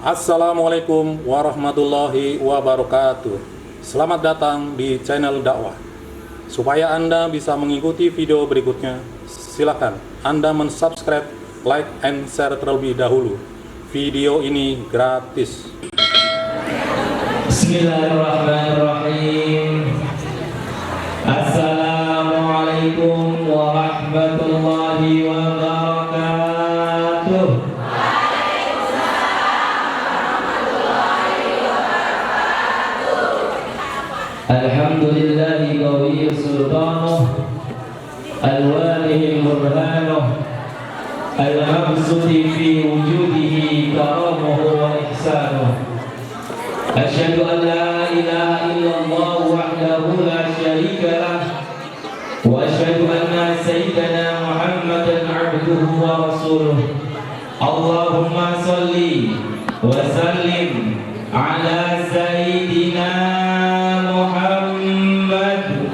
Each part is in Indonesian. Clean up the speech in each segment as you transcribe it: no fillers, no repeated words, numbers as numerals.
Assalamualaikum warahmatullahi wabarakatuh. Selamat datang di channel dakwah. Supaya Anda bisa mengikuti video berikutnya, silakan Anda mensubscribe, like, and share terlebih dahulu. Video ini gratis. Bismillahirrahmanirrahim. Assalamualaikum warahmatullahi wabarakatuh. Alhamdulillahi qawiyyu sultanuh, al-walihi burhanuh, al-mabsuti fi wujudihi karamuhu wa ihsanuh. Asyhadu an la ilaha illallah wahdahu la syarika lah, wa asyhadu anna sayyidana Muhammadan abduhu wa rasuluh. Allahumma sholli wa sallim ala sayyidina Muhammad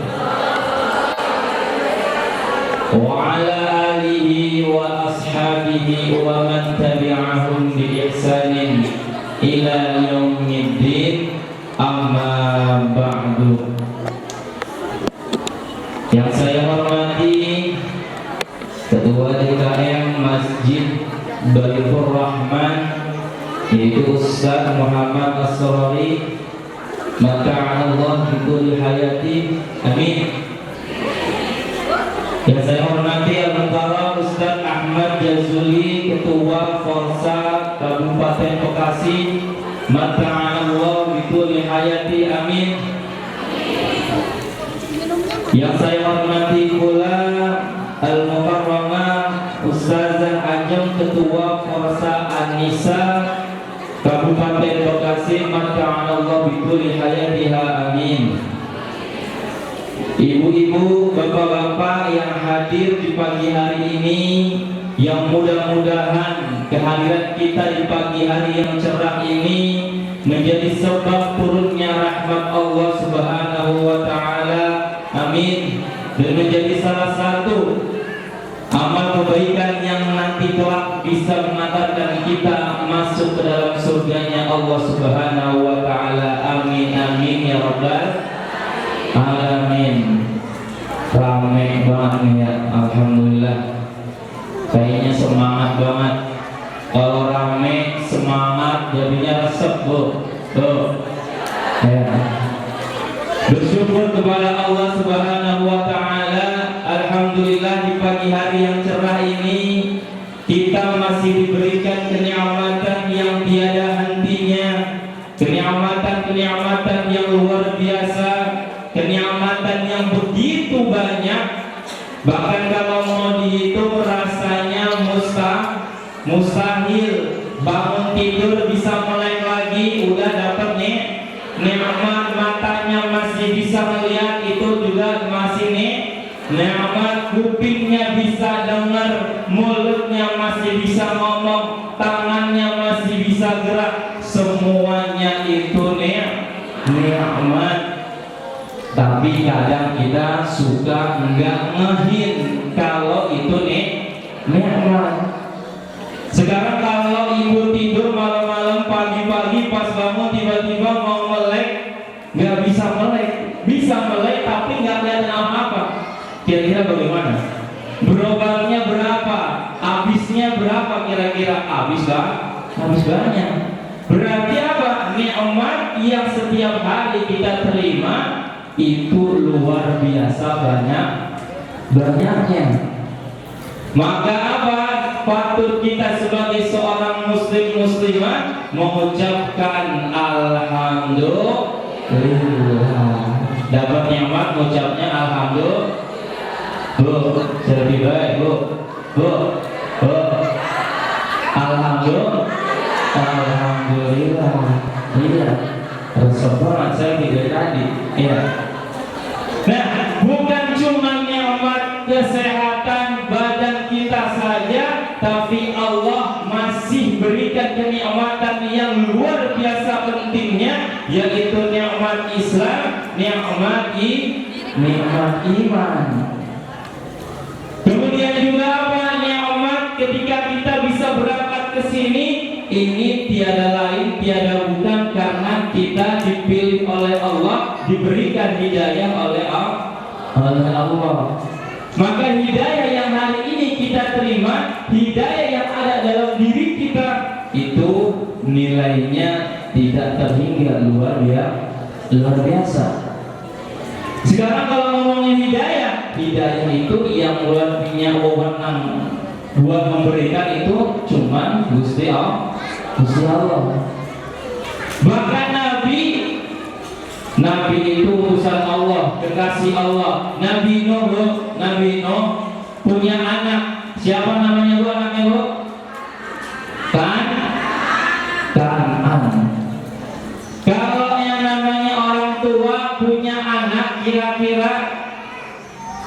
wa ala alihi wa ashabihi wa man tabi'ahum bi ihsanin ila yaumiddin, amma ba'du. Yang saya hormati Ketua DKM Masjid Baitur Rahman, yaitu Ustaz Muhammad As-Sorori, mata'anallah bikul hayati, amin. Yang saya hormati Al-Mukarram Ustaz Ahmad Jazuli, Ketua Forsa Kabupaten Bekasi, mata'anallah bikul hayati, amin. Yang saya hormati pula Al-Mukarramah Ustazah Ajeng, Ketua Forsa An-Nisa Kabupaten Bekasi, mata'anallah bikul hayatiha, amin. Ibu-ibu, bapak-bapak yang hadir di pagi hari ini, yang mudah-mudahan kehadiran kita di pagi hari yang cerah ini menjadi sebab turunnya rahmat Allah Subhanahu wa Ta'ala, amin. Dan menjadi salah satu amal kebaikan yang nanti kelak bisa mengantarkan kita masuk ke dalam surganya Allah Subhanahu wa Ta'ala, amin amin ya rabbal alamin. Ramai banget nih ya, alhamdulillah. Kayaknya semangat banget. Kalau rame semangat jadinya resep, Bu. Tuh. Ya. Bersyukur kepada Allah Subhanahu wa Ta'ala. Alhamdulillah di pagi hari yang cerah ini kita masih diberikan kenikmatan yang tiada hentinya, kenikmatan yang luar biasa, kenikmatan yang begitu banyak. Bahkan kalau mau dihitung rasanya mustahil. Bangun tidur bisa melek lagi, udah dapat nih nikmat, matanya masih bisa melihat, itu juga masih nih nikmat, kupingnya bisa dengar, mulutnya masih bisa ngomong, tangannya masih bisa gerak, semuanya itu nikmat. Tapi kadang kita suka enggak ngehin kalau itu nikmat. Sekarang kalau ibu tidur malam-malam, pagi-pagi pas bangun tiba-tiba mau melek, nggak bisa melek, tapi nggak kelihatan apa-apa. Kira-kira bagaimana? Berobatnya berapa? Habisnya berapa kira-kira? Habis banyak. Berarti apa? Nikmat yang setiap hari kita terima itu luar biasa banyaknya. Maka apa? Patut kita sebagai seorang muslimah mengucapkan alhamdulillah. Dapat nikmat mengucapnya alhamdulillah. Bu, lebih baik, Bu. Alhamdulillah. Iya. Resep banget saya tidak tadi. Iya. Nah, bukan cuma nikmat kesehatan badan kita saja, tapi Allah masih berikan kenikmatan yang luar biasa pentingnya, yaitu nikmat Islam, nikmat iman. Kemudian juga apa? Nikmat ketika kita bisa berangkat ke sini ini tiada lain, tiada bukan karena kita dipilih oleh Allah, diberikan hidayah oleh Allah. Maka hidayah yang hari ini kita terima, hidayah yang ada dalam diri kita, itu nilainya tidak terhingga luar biasa. Sekarang kalau ngomongin hidayah itu yang punya wewenang buat memberikan itu cuman Gusti Allah. Bahkan Nabi itu utusan Allah, kekasih Allah. Nabi Nuh punya anak. Siapa namanya bu anaknya bu? Kan'an. Kalau yang namanya orang tua punya anak, kira-kira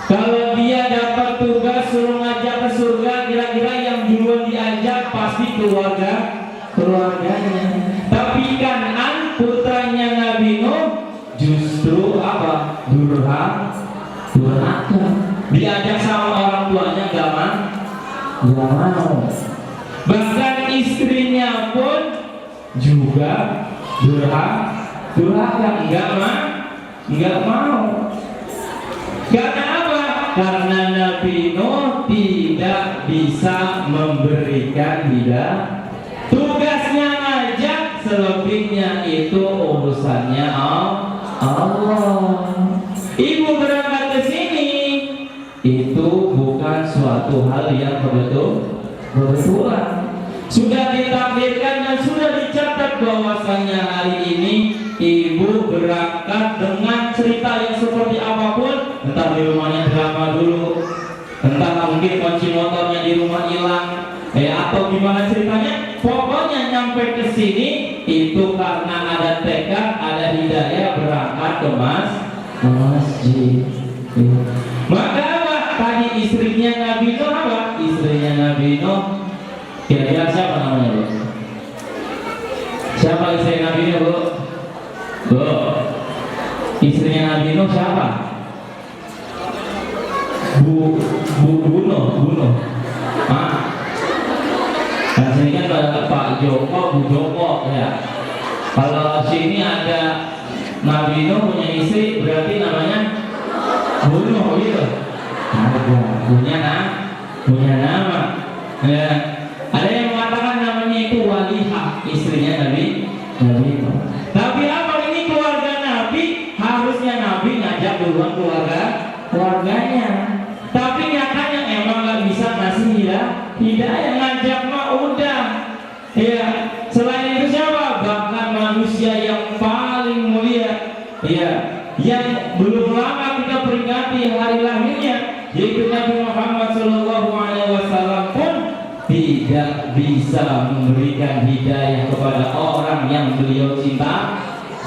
kalau dia dapat tugas suruh ngajak ke surga, kira-kira yang duluan diajak pasti keluarganya. Tapi Kan'an putranya Nabi Nuh justru apa? Durhaka. Diajak sama orang tuanya gak mau. Bahkan istrinya pun juga durhaka, enggak mau. Karena apa? Karena Nabi Nuh tidak bisa memberikan hidayah. Tugasnya ngajak, selebihnya itu urusannya Allah. Ibu berangkat ke sini itu bukan suatu hal yang kebetulan. Sudah ditakdirkan dan sudah dicatat bahwasanya hari ini ibu berangkat dengan cerita yang seperti apapun, entah di rumahnya drama dulu, entah mungkin kunci motornya di rumah hilang, atau gimana ceritanya, pokoknya nyampe ke sini itu karena ada tekad, ada hidayah berangkat ke masjid. Maka apa? Tadi istrinya Nabi Nuh apa? Istrinya Nabi Nuh kira-kira siapa namanya bu? Siapa istri Nabi Nuh bu? Istrinya Nabi Nuh siapa? Bunuh. Nah sini kan ada Pak Joko, Bu Joko ya. Kalau sini ada Nabi Nuh punya istri, berarti namanya Bunuh gitu. Punya nama. Ya. Ada yang mengatakan namanya itu Walihah, istrinya Nabi. Tapi apa ini keluarga Nabi? Harusnya Nabi ngajak duluan keluarganya. Tapi nyatanya emang nggak bisa ngasih hidayah, ngajak mah udah. Ya, selain itu siapa? Bahkan manusia yang paling mulia, ya, yang belum lama kita peringati hari lahirnya, yaitu Nabi Muhammad SAW pun tidak bisa memberikan hidayah kepada orang yang beliau cintai.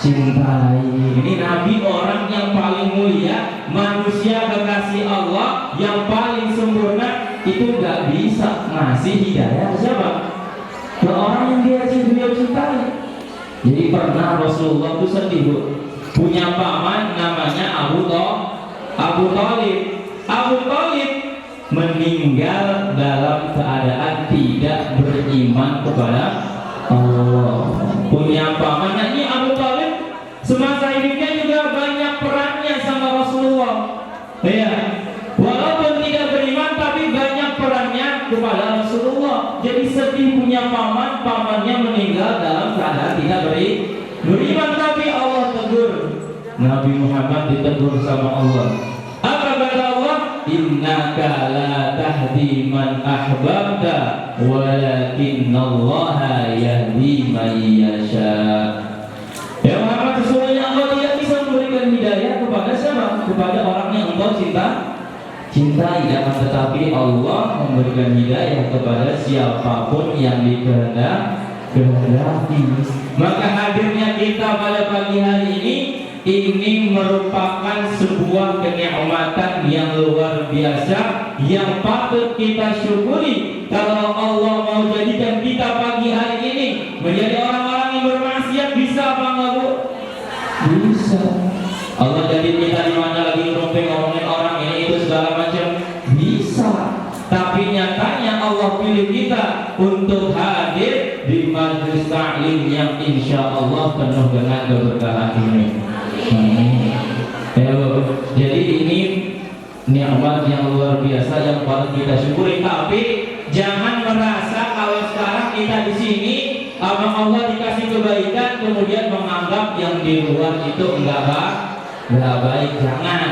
Ini Nabi orang yang paling mulia, manusia kekasih Allah yang paling sempurna, itu gak bisa ngasih hidayah siapa? Ke orang yang beliau cintai. Jadi pernah Rasulullah itu sedih bu, punya paman namanya Abu Thalib. Abu Thalib meninggal dalam keadaan tidak beriman kepada Allah. Punya paman, nah ini Abu Thalib semasa hidupnya juga banyak perannya sama Rasulullah. Ya, walaupun tidak beriman tapi banyak perannya kepada Rasulullah. Jadi sedih punya pamannya meninggal dalam keadaan tidak beriman, tapi Allah tegur. Nabi Muhammad ditegur sama Allah. Apa kata Allah? Innaka la tahdi man ahbabta walakinallaha yahdi man yasha. Ya Muhammad, sesungguhnya Allah tidak bisa memberikan hidayah kepada siapa? Kepada orang yang engkau cintai, akan tetapi Allah memberikan hidayah kepada siapapun yang dikehendaki. Maka hadirnya kita pada pagi hari ini merupakan sebuah kenikmatan yang luar biasa yang patut kita syukuri. Kalau Allah mau jadikan kita pagi hari ini menjadi orang-orang yang bermaksiat, bisa apa enggak bu? Bisa. Allah jadi kita di mana lagi ngomongin orang ini itu segala macam, bisa. Tapi nyatanya Allah pilih kita untuk hadir di majelis taklim yang insya Allah penuh dengan keberkahan ini. Jadi ini nikmat yang luar biasa yang patut kita syukuri. Tapi jangan merasa kalau sekarang kita di sini sama Allah dikasih kebaikan kemudian menganggap yang di luar itu enggak baik. Jangan.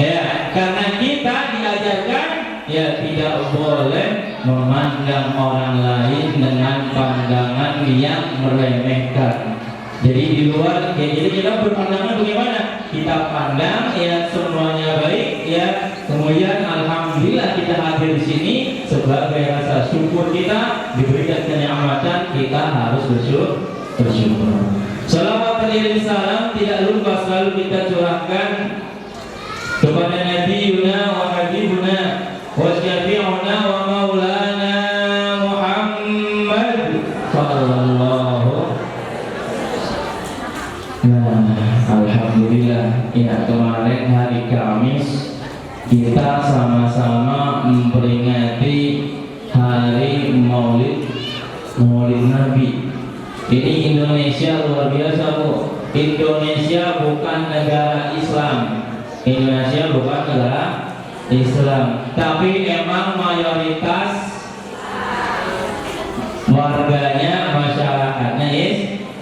Ya, karena kita diajarkan ya tidak boleh memandang orang lain dengan pandangan yang meremehkan. Jadi di luar, ya, jadi kita berpandangan bagaimana? Kita pandang ya semuanya baik, ya. Kemudian alhamdulillah kita hadir di sini sebagai rasa syukur kita diberikan kenikmatan, kita harus bersyukur. Salawat dan salam tidak lupa selalu kita curahkan kepada Nabi Yuna wa Habibuna wa Syafi'una wa Maulana Muhammad sallallahu. Nah, alhamdulillah ya, kemarin hari Kamis kita sama-sama memperingati hari Maulid Nabi. Ini Indonesia luar biasa, Bu. Indonesia bukan negara Islam. Indonesia bukan negara Islam, tapi emang mayoritas warganya, masyarakatnya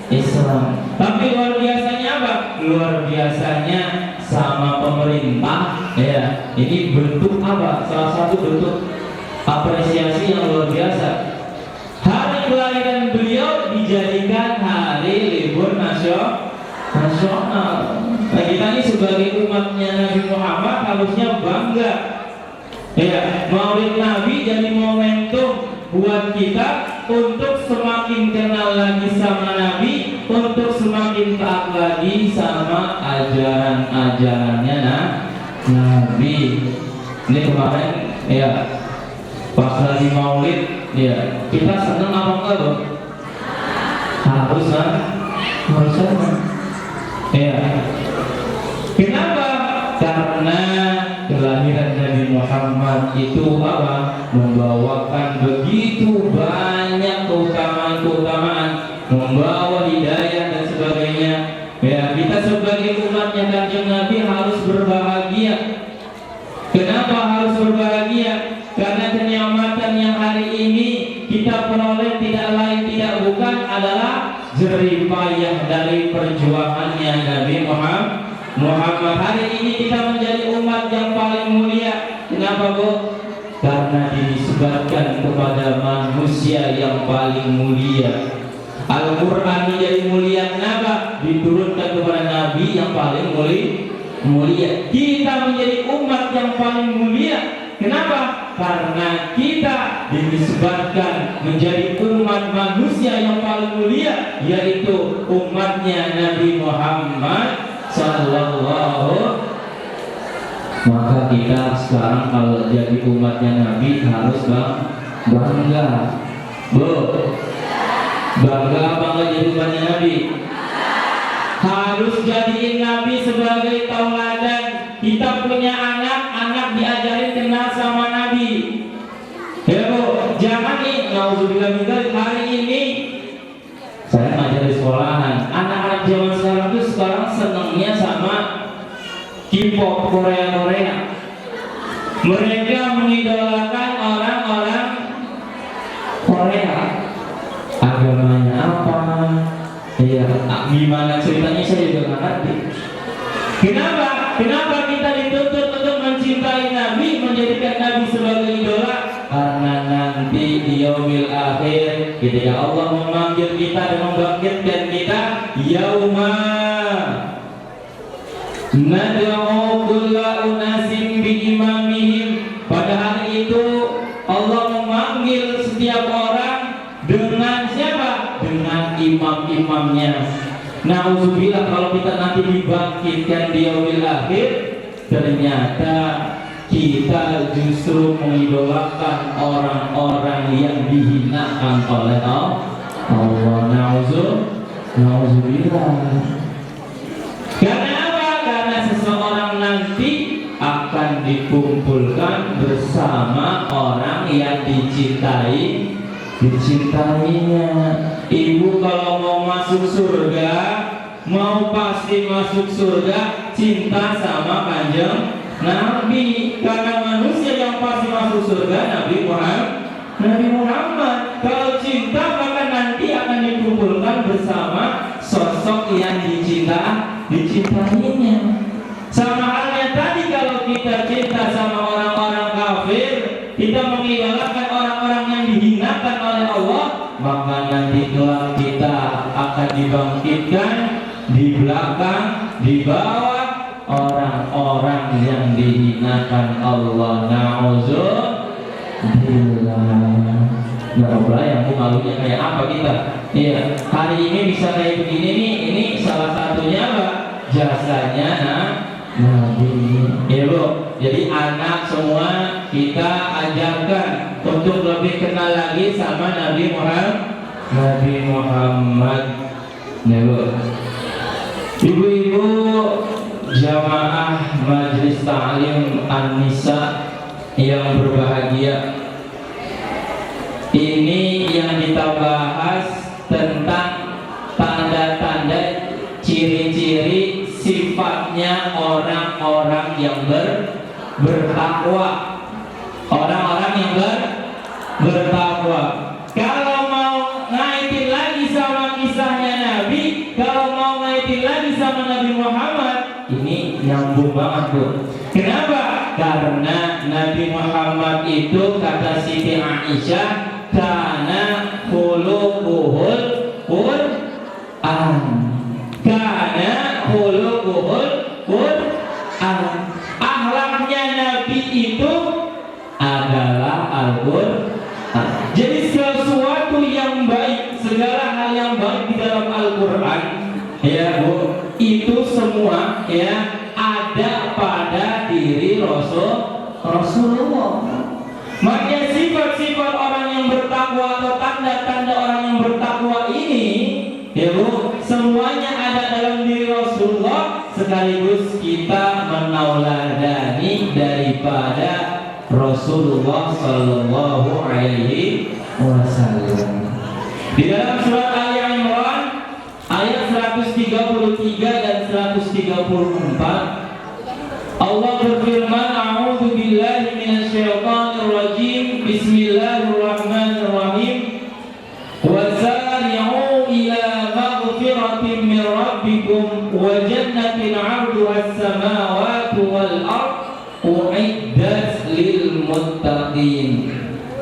Islam. Tapi luar biasanya apa? Luar biasanya sama pemerintah, ya. Ini bentuk apa? Salah satu bentuk apresiasi yang luar biasa. Hari kelahiran beliau dijadikan hari libur nasional. Nah, kita ini sebagai umatnya Nabi Muhammad harusnya bangga. Ya, Maulid Nabi jadi momentum buat kita untuk semakin kenal lagi sama Nabi, untuk semakin taat lagi sama ajaran-ajarannya Nabi. Ini kemarin ya pas lagi Maulid, ya kita senang apa enggak, Bro? Harus senang. Ya. Kenapa? Karena kelahiran Nabi Muhammad itu apa? Membawakan begitu banyak keutamaan, membawa hidayah dan sebagainya. Ya, kita sebagai umatnya Kanjeng Nabi harus berbahagia. Kenapa harus berbahagia? Karena kenikmatan yang hari ini kita peroleh tidak lain tidak bukan adalah jeripayah dari perjuangannya Nabi Muhammad. Hari ini kita menjadi umat yang paling mulia. Kenapa, Bu? Karena dinisbatkan kepada manusia yang paling mulia. Al-Quran menjadi mulia kenapa? Diturunkan kepada Nabi yang paling mulia. Kita menjadi umat yang paling mulia. Kenapa? Karena kita dinisbatkan menjadi umat manusia yang paling mulia, yaitu umatnya Nabi Muhammad sallallahu. Maka kita sekarang kalau jadi umatnya Nabi harus bangga. Bangga jadi umatnya Nabi. Harus jadiin Nabi sebagai tauladan. Kita punya anak diajarin kenal sama Nabi. Ya, Bu, jangan nih, nauzubillah min dzalik, hari ini saya ngajar di sekolahan. Anak-anak zaman sekarang tuh sekarang senengnya sama K-pop Korea. Mereka mengidolakan orang-orang Korea. Agamanya apa? Ya, gimana ceritanya saya juga nggak ngerti. Kenapa kita dituntut untuk mencintai Nabi, menjadikan Nabi sebagai idola? Karena nanti di yaumil akhir ketika Allah memanggil kita dan membangkitkan kita, yauma nad'u kulla unasim biimamihim. Pada hari itu Allah memanggil setiap orang dengan siapa? Dengan imam-imamnya. Nauzubillah, kalau kita nanti dibangkitkan di yaumil akhir, ternyata kita justru mengidolakan orang-orang yang dihinakan oleh Allah. Nauzubillah. Karena apa? Karena seseorang nanti akan dikumpulkan bersama orang yang dicintainya. ibu kalau mau masuk surga, mau pasti masuk surga, cinta sama kanjeng Nabi. Karena manusia yang pasti masuk surga Nabi Muhammad. Kalau cinta maka nanti akan dikumpulkan bersama sosok yang dicintainya. Sama halnya tadi kalau kita cinta sama orang-orang kafir, kita mengidolakan orang-orang yang dihinakan oleh Allah, maka nanti kelak kita akan dibangkitkan di belakang, di bawah orang-orang yang dihinakan Allah. Na'udzubillah. Nggak yang malunya kayak apa kita? Iya, hari ini bisa kayak begini nih. Ini salah satunya apa? Jasanya Nabi. Ya Bu. Jadi anak semua kita ajarkan untuk lebih kenal lagi sama Nabi Muhammad. Ya Bu. Ibu-ibu jamaah Majelis Ta'lim An-Nisa yang berbahagia, ini yang kita bahas tentang tanda-tanda ciri-ciri sifatnya orang-orang yang bertakwa. Orang-orang yang bertakwa. Kalau mau ngaitin lagi sama kisahnya Nabi, kalau mau ngaitin lagi sama Nabi Muhammad, ini nyambung banget Bu. Kenapa? Karena Nabi Muhammad itu kata Siti Aisyah, karena khuluquhul Qur'an. Karena khuluquhul Qur'an. Akhlaknya Nabi itu adalah Al-Qur'an. Jadi sesuatu yang baik, segala hal yang baik di dalam Al-Qur'an, ya Bu, itu semua ya ada pada diri Rasulullah. Makanya sifat-sifat orang yang bertakwa atau tanda-tanda orang yang bertakwa ini, ya Bu, semuanya ada dalam diri Rasulullah. Sekaligus kita menauladani daripada Rasulullah Sallallahu Alaihi Wasallam. Di dalam surat Ali Imran ayat 133 dan 134, Allah berfirman, A'udzu billahi minasyaitonir rajim. Bismillahirrahmanirrahim. Wasari'u ila maghfiratin min rabbikum wa jannatin 'arduhas samawati wal ard u'iddat lil muttaqin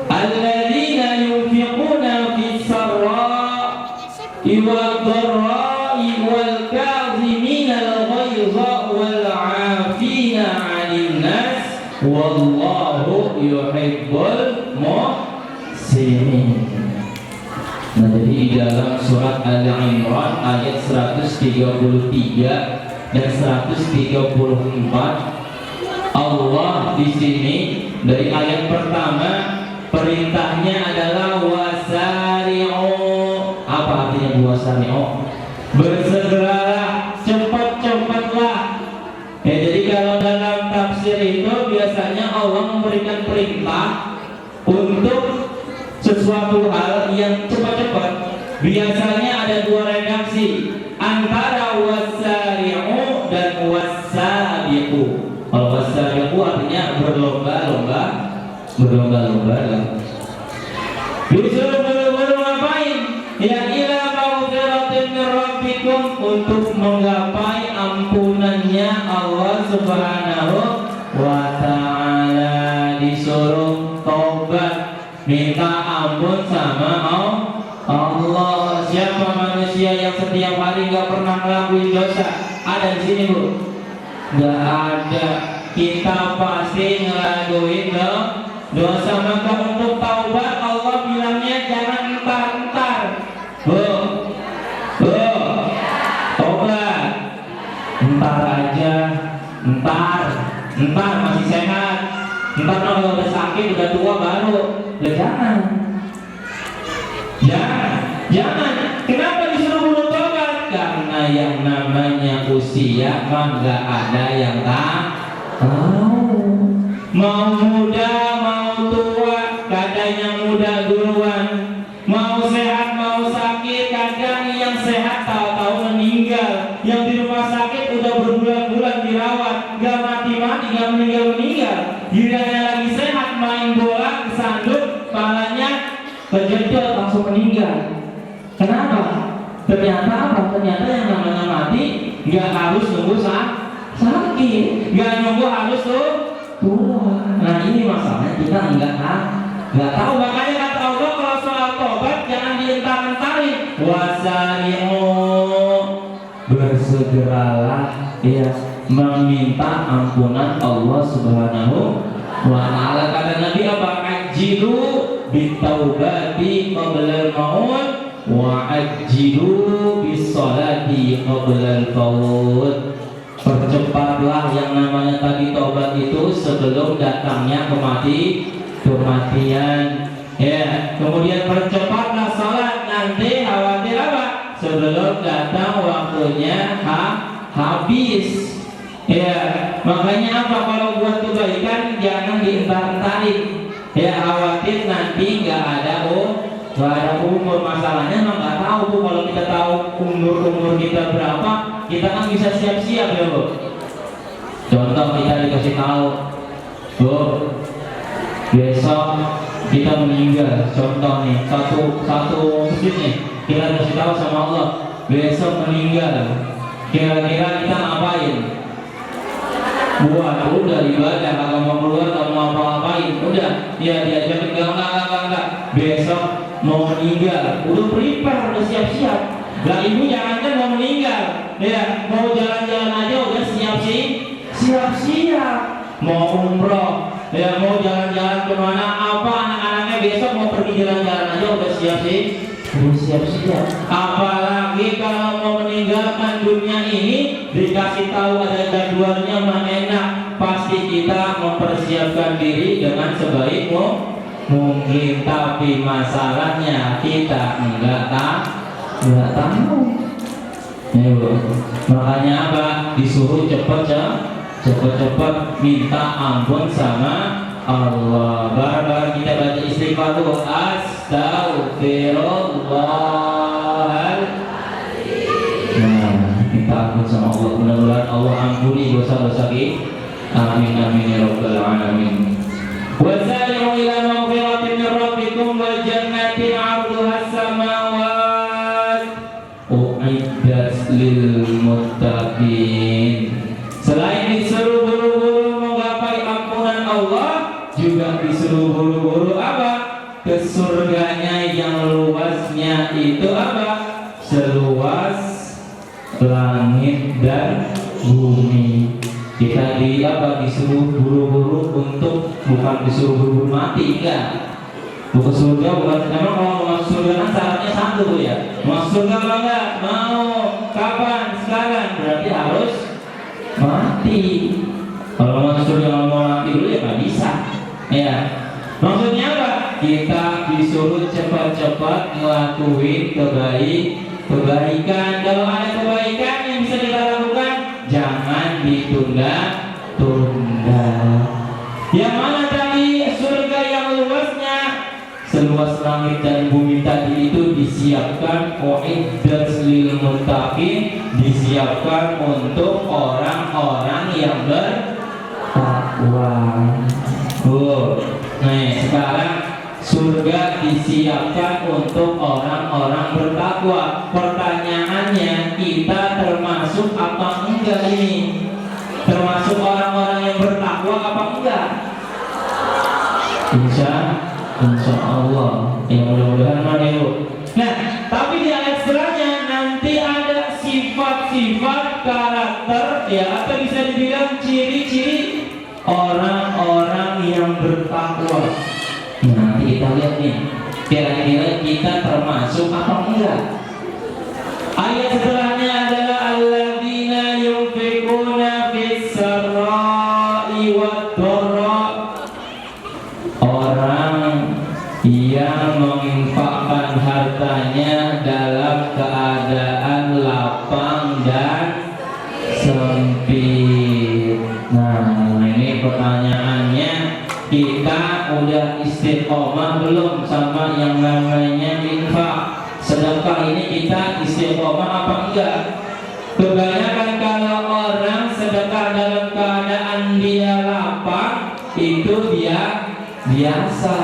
alladzina yunfiquna fis sarra'i wad dharra'i wal kadhimina al ghayza wal 'afina 'anil nas wallahu yuhibbul muhsinin. Nah, jadi di dalam surat Al-Imran ayat 133 dan 134, Allah di sini dari ayat pertama perintahnya adalah wasari'u. Apa artinya wasari'u? Bersegeralah, cepat-cepatlah. Ya, jadi kalau dalam tafsir itu biasanya Allah memberikan perintah untuk sesuatu hal yang cepat-cepat. Biasanya ada dua redaksi antara wasari'u dan wasabiqu. Kalau wasabiqu artinya berlomba-lomba. Disuruh buru-buru ngapain? Ya ila maghfiratin min rabbikum, untuk menggapai ampunannya Allah Subhanahu wa ta'ala. Disuruh tobat, minta ampun sama Allah. Siapa manusia yang setiap hari nggak pernah ngelakuin dosa? Ada di sini Bu? Nggak ada. Kita pasti ngelakuin dosa. Maka untuk taubat Allah bilangnya jangan entar-entar. Tobat entar aja, entar masih sehat, entar kalau udah sakit udah tua baru. Jangan. Kenapa disuruh buru tobat? Karena yang namanya usia mah nggak ada yang tahu. Mau muda, mau tua, katanya muda duluan. Mau sehat, mau sakit, Ternyata apa? Ternyata yang namanya mati nggak harus nunggu sakit, nggak nunggu harus tua. Nah ini masalahnya kita nggak tahu. Makanya kata Allah kalau soal tobat jangan dientar-entarin. Wasari'u, bersegeralah ya meminta ampunan Allah Subhanahu wa ta'ala. Kata Nabi apa? Ajilu bitaubati qabla al-maut wa ajilu bisolati qabla al-maut. Percepatlah yang namanya tadi taubat itu sebelum datangnya kematian. Ya, kemudian percepatlah salat, nanti khawatir apa? Sebelum datang waktunya habis. Ya, makanya apa? Kalau buat kebaikan jangan dientar-entarin. Ya, khawatir nanti nggak ada umur. Masalahnya memang nggak tahu Bu. Kalau kita tahu umur kita berapa, kita kan bisa siap-siap ya Bu. Contoh kita dikasih tahu, Bu, besok kita meninggal. Contoh nih, satu masjid nih, kita kasih tahu sama Allah, besok meninggal. Kira-kira kita ngapain? Buat udah ibadah, kalau mau keluar, kalau mau apa-apain, udah ya diajarin enggak. Besok mau meninggal, udah prepare, udah siap-siap. Lah ibu jangankan mau meninggal, ya mau jalan-jalan aja udah siap-siap. Mau umroh, ya mau jalan-jalan kemana, apa anak-anaknya besok mau pergi jalan-jalan aja udah siap-siap. Apalagi kalau mau meninggalkan dunia ini, dikasih tahu ada jadwalnya mah enak. Pasti kita mempersiapkan diri dengan sebaik mungkin, tapi masalahnya kita enggak tahu. Makanya apa? Disuruh cepet minta ampun sama Allah. Bareng-bareng kita baca istighfar dulu. Astaghfirullahaladzim. Nah, minta ampun sama Allah. Mudah-mudahan Allah ampuni dosa-dosa kita. Amin amin ya rabbal alamin. Wasari'u ila maghfiratin min rabbikum wa jannatin 'arduha as-samawat u'iddat lil muttaqin. Selain disuruh buru-buru menggapai ampunan Allah, juga disuruh buru-buru apa? Ke surganya yang luasnya itu apa? Seluas langit dan bumi. Kita disuruh buru-buru untuk, bukan disuruh buru-buru mati, enggak. Bukan surga, bukan. Memang kalau mau masuk surga kan syaratnya satu Bu ya. Masuk surga apa enggak? Mau. Kapan? Sekarang. Berarti harus mati. Kalau mau surga mau mati dulu ya nggak bisa. Ya. Maksudnya apa? Kita disuruh cepat-cepat ngelakuin kebaikan. Kalau ada kebaikan yang bisa kita lakukan, jangan ditunda-tunda. Yang mana tadi surga yang luasnya seluas langit dan bumi tadi itu disiapkan u'iddat lil muttaqin, disiapkan untuk orang-orang yang bertakwa. Nah, sekarang surga disiapkan untuk orang-orang bertakwa. Pertanyaannya, kita termasuk apa enggak ini? Termasuk orang-orang yang bertakwa apa enggak? Insya Allah. Ya mudah-mudahan Mario. Nah, tapi di ayat setelahnya nanti ada sifat-sifat karakter ya, atau bisa dibilang ciri-ciri orang-orang yang bertakwa. Nanti kita lihat nih, kira-kira kita termasuk apa enggak? Ayat setelahnya adalah alladzina yunfiquna fis sarra'i wad dharra. Orang yang menginfakkan hartanya dalam keadaan lapang dan sempit. Nah, ini pertanyaannya, kita udah istiqomah belum sama yang namanya infak? Sedekah ini kita istiqomah apa enggak? Kebanyakan kalau orang sedekah dalam keadaan dia lapang, itu dia biasa.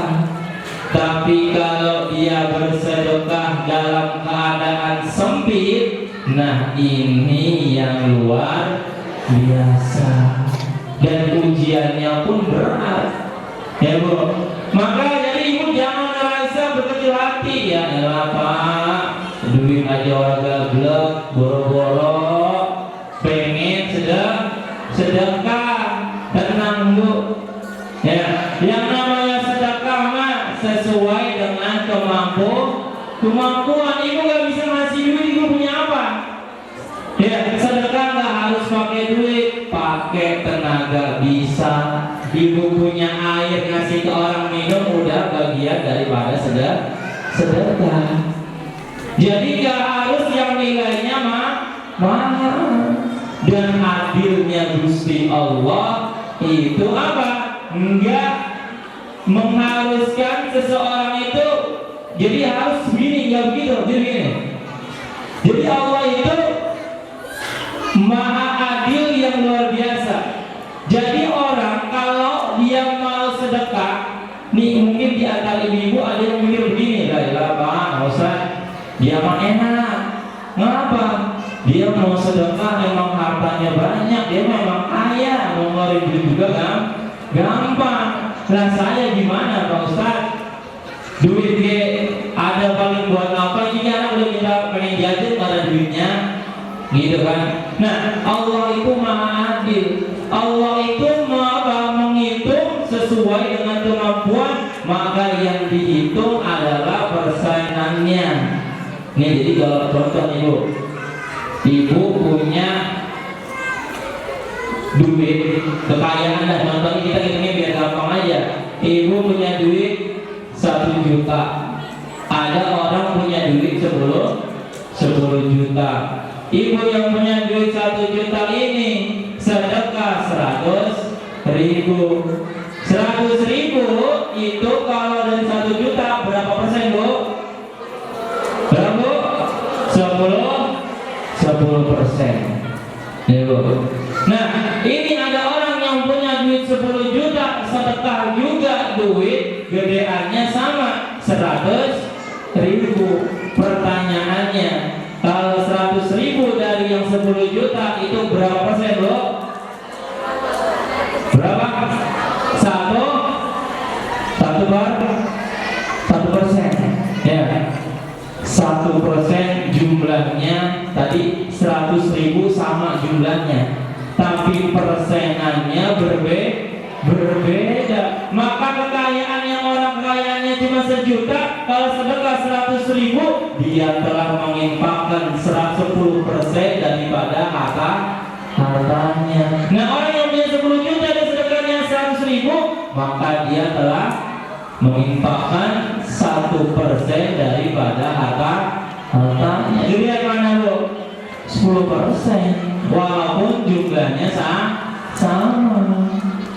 Tapi kalau dia bersedekah dalam keadaan sempit, sulit. Nah, ini yang luar biasa dan ujiannya pun berat, ya Bu. Maka jadi ibu jangan merasa berkecil hati, ya elah Pak, duit aja orang gablek, boro-boro pengen sedekah, tenang Bu. Ya, yang namanya sedekah mah sesuai dengan kemampuan. Ibu gak bisa ngasih duit, ibu punya apa? Ya, sedekah gak harus pakai duit, pakai tenaga bisa. Ibu punya air ngasih ke orang minum udah bagian daripada sedekah. Jadi gak harus yang nilainya mahal. Dan adilnya Gusti Allah itu apa? Enggak mengharuskan seseorang itu jadi harus begini, enggak begitu, jadi gini. Jadi Allah itu maha adil yang luar biasa. Jadi orang kalau dia mau sedekah, nih mungkin di antara ibu-ibu ada yang mikir begini, lah Pak Ustaz, dia mah enak. Ngapa? Dia mau sedekah memang hartanya banyak, dia memang kaya, mau ngeluarin duit juga kan? Gampang. Lah saya gimana Pak Ustaz? Duit ge ada paling buat apa? Ini anak udah minta pengen jajan pada duitnya, gitu kan? Nah, Allah itu maha adil. Allah itu menghitung sesuai dengan kemampuan, maka yang dihitung adalah persenannya. Nih jadi kalau contoh ibu punya duit kekayaan, dan contohnya kita hitungnya biar gampang aja. Ibu punya duit 1 juta, ada orang punya duit 10 juta. Ibu yang punya duit 1 juta ini sedekah 100.000. 100.000 itu kalau dari 1 juta berapa persen Bu? Berapa Bu? 10%. Ya Bu. Nah, ini ada orang yang punya duit 10 juta, sedekah juga duit gedeannya sama 100.000. Pertanyaannya, kalau 100.000 dari yang 10 juta itu berapa persen Bu? Berapa? 1%. Ya. 1% jumlahnya tadi 100.000 sama jumlahnya, tapi persenannya berbeda. Maka kekayaan yang orang kekayaannya cuma 1 juta, kalau sedekah 100.000, dia telah menginfakkan 10% daripada hartanya. Nah, orang yang punya 10 juta dan sedekahnya 100.000, maka dia telah menginfakkan 1% daripada hartanya. Dilihat mana Bu? 10%, walaupun jumlahnya sama.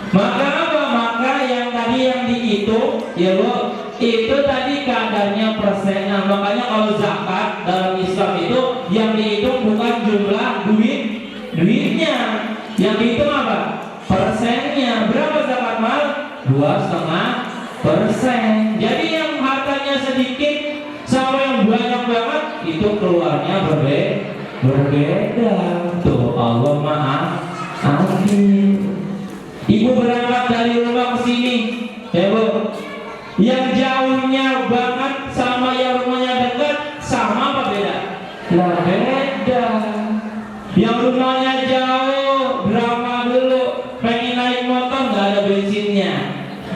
Maka apa? Maka yang tadi yang dihitung, ya Bu, itu tadi kadarnya persenan. Makanya kalau zakat dalam Islam itu yang dihitung bukan jumlah duitnya, yang dihitung apa? Persennya. Berapa zakat mal? 2,5%. Jadi yang hartanya sedikit sama yang banyak banget itu keluarnya berbeda. Tuh Allah maha adil. Ibu berangkat dari rumah ke sini, ya Bu, yang jauhnya banget sama yang rumahnya dekat sama apa beda? Lah beda. Yang rumahnya jauh drama dulu, pengen naik motor nggak ada bensinnya,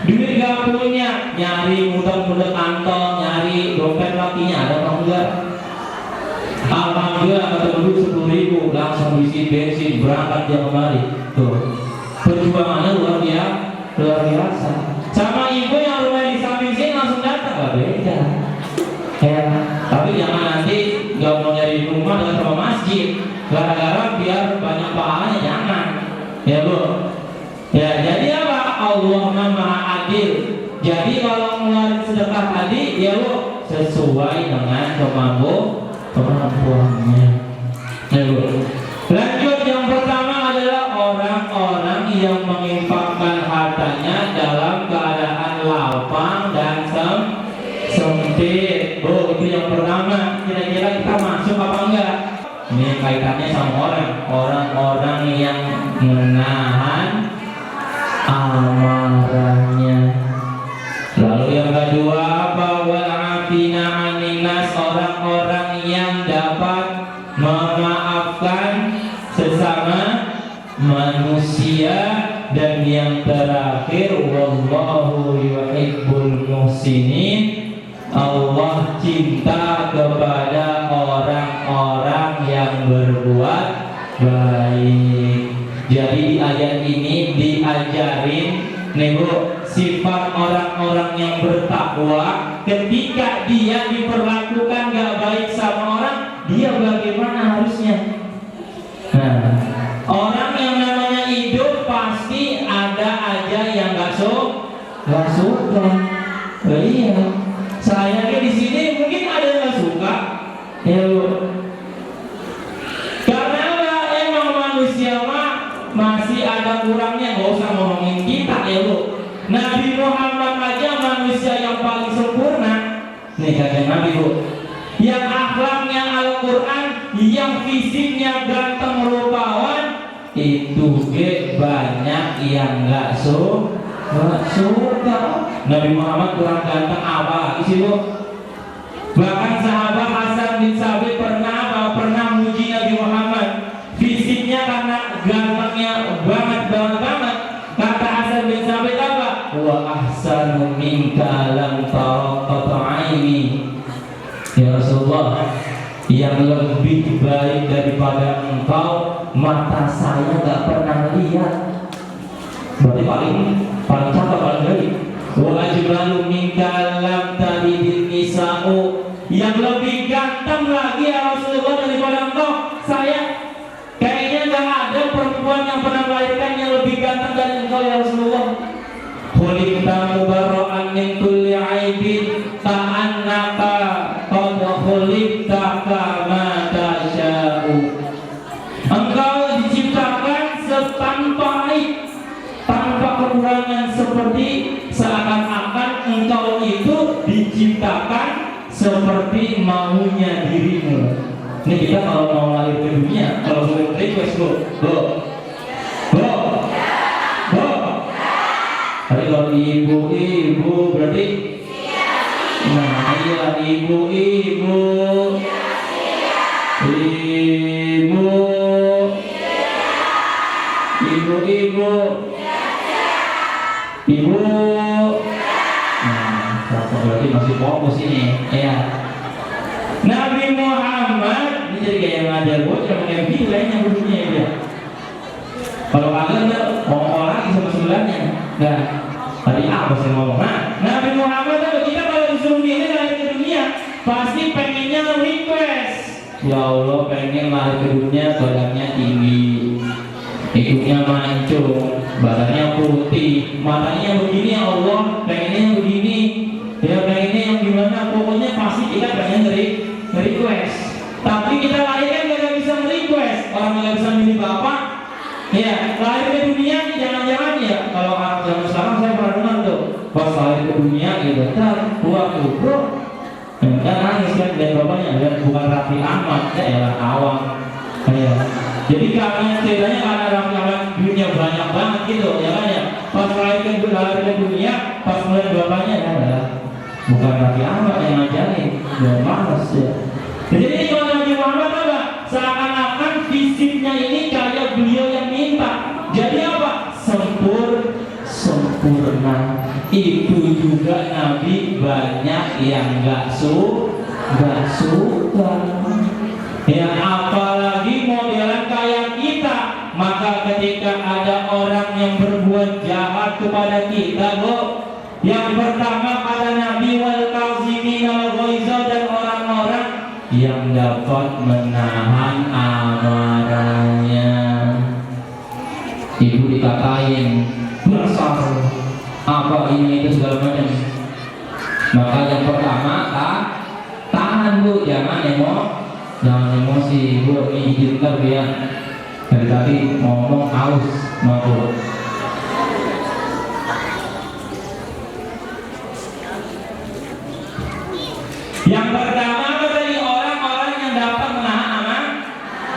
duit gak punya, nyari muter-muter kantong, nyari dompet lakinya ada apa enggak? Alhamdulillah ketemu 10.000 langsung isi bensin berangkat dia kembali. Tuh perjuangannya luar biasa. Sama ibu yang rumah di samping sini langsung datang, gak beda. Ya, tapi jangan nanti gak mau nyari rumah dengan sama masjid, gara-gara biar banyak pahalanya, jangan. Ya Bu. Ya, jadi apa? Allah maha adil. Jadi kalau ngeluarin sedekah tadi, ya Bu, sesuai dengan kemampuannya. Ya Bu. Lanjut, yang pertama adalah orang-orang yang menginfakkan hartanya dalam keadaan lapang dan sempit. Bu, itu yang pertama. Kira-kira kita masuk apa enggak? Ini kaitannya sama orang-orang yang menahan amarahnya. Lalu yang kedua apa? Wal afina 'anil nas, orang-orang yang dapat memaafkan sesama manusia. Dan yang terakhir, wallahu yuhibbul muhsinin, Allah cinta kepada orang-orang yang berbuat baik. Jadi di ayat ini diajarin nih Bu, sifat orang-orang yang bertakwa. Ketika dia diperlakukan gak baik sama orang, dia bagaimana harusnya? Nah, orang yang namanya hidup pasti ada aja yang gak suka. Iya, saya di sini mungkin ada yang gak suka. Ya Bu. Karena apa? Emang manusia mah masih ada kurangnya, gak usah ngomongin kita ya Bu. Nabi Muhammad aja manusia yang paling sempurna. Nih kata Nabi Bu, yang akhlaknya Al-Quran, yang fisiknya ganteng rupawan, itu banyak yang gak suka. Nabi Muhammad kurang ganteng apa lagi sih Bu? Bahkan sahabat Hasan bin Sabit pernah muji Nabi Muhammad, fisiknya karena gantengnya banget. Kata Hasan bin Sabit apa? Wa ahsanu minka lam taraqata aini. Ya Rasulullah, yang lebih baik daripada engkau mata saya gak pernah lihat. Berarti paling cakep, paling baik. Wa ajmalu minka lam talidin nisa'u, yang lebih ganteng lagi ya Rasulullah daripada engkau, saya kayaknya gak ada perempuan yang pernah melahirkan yang lebih ganteng dari engkau ya Rasulullah. Khuliqta mubarra'an min kulli aibin ka'annaka qad khuliqta kama tasya'u. Engkau diciptakan tanpa aib, tanpa kekurangan, seperti seakan-akan engkau itu diciptakan seperti maunya dirimu. Ini kita kalau mau lahir ke dunia, kalau boleh request Bu. Tapi kalau ibu berarti nah iya ibu nah berarti masih fokus ini ya. Nabi Muhammad ini jadi kayak ngajar bocah kayak gitu kayaknya dulunya ya. Kalau kalian ngomong lagi sama sebelahnya. Nah, tadi apa saya ngomong? Nabi Muhammad kita kalau disuruh milih lahir ke dunia pasti pengennya request. Ya Allah, pengen lahir ke dunia badannya tinggi, hidungnya mancung, badannya putih, matanya begini ya Allah, pengennya yang begini, ya pengennya yang gimana? Pokoknya pasti kita pengen request. Tapi kita lahir kan gak bisa request. Orang gak bisa milih bapak. Ya, lahir ke dunia jangan-jangan ya. Kalau anak zaman sekarang saya pernah dengar tuh, pas lahir ke dunia gitu, waktu bro, kan nangis kan dan bapaknya, dan bukan Raffi Ahmad, ya awam. Ya. Jadi karena ceritanya karena Raffi Ahmad dunia banyak banget gitu, ya kan ya. Pas lahir ke dunia, pas melihat bapaknya ya, bukan Raffi Ahmad yang ngajarin, dan malas ya. Jadi kalau Nabi Muhammad apa? Seakan-akan fisiknya ini kayak beliau yang minta. Jadi apa? Sempurna. Itu juga Nabi banyak yang gak suka. Ya apalagi modelan kayak kita. Maka ketika ada orang yang berbuat jahat kepada kita, Bu, yang pertama kata Nabi wal kazimin al ghaiza, dan orang-orang yang dapat menahan amarahnya. Ibu dikatain besar apa ini itu segala macam. Maka yang pertama tahan Bu, jangan emosi Bu, ini izinkan ya. Dari tadi ngomong haus maaf. Yang pertama dari orang-orang yang dapat menahan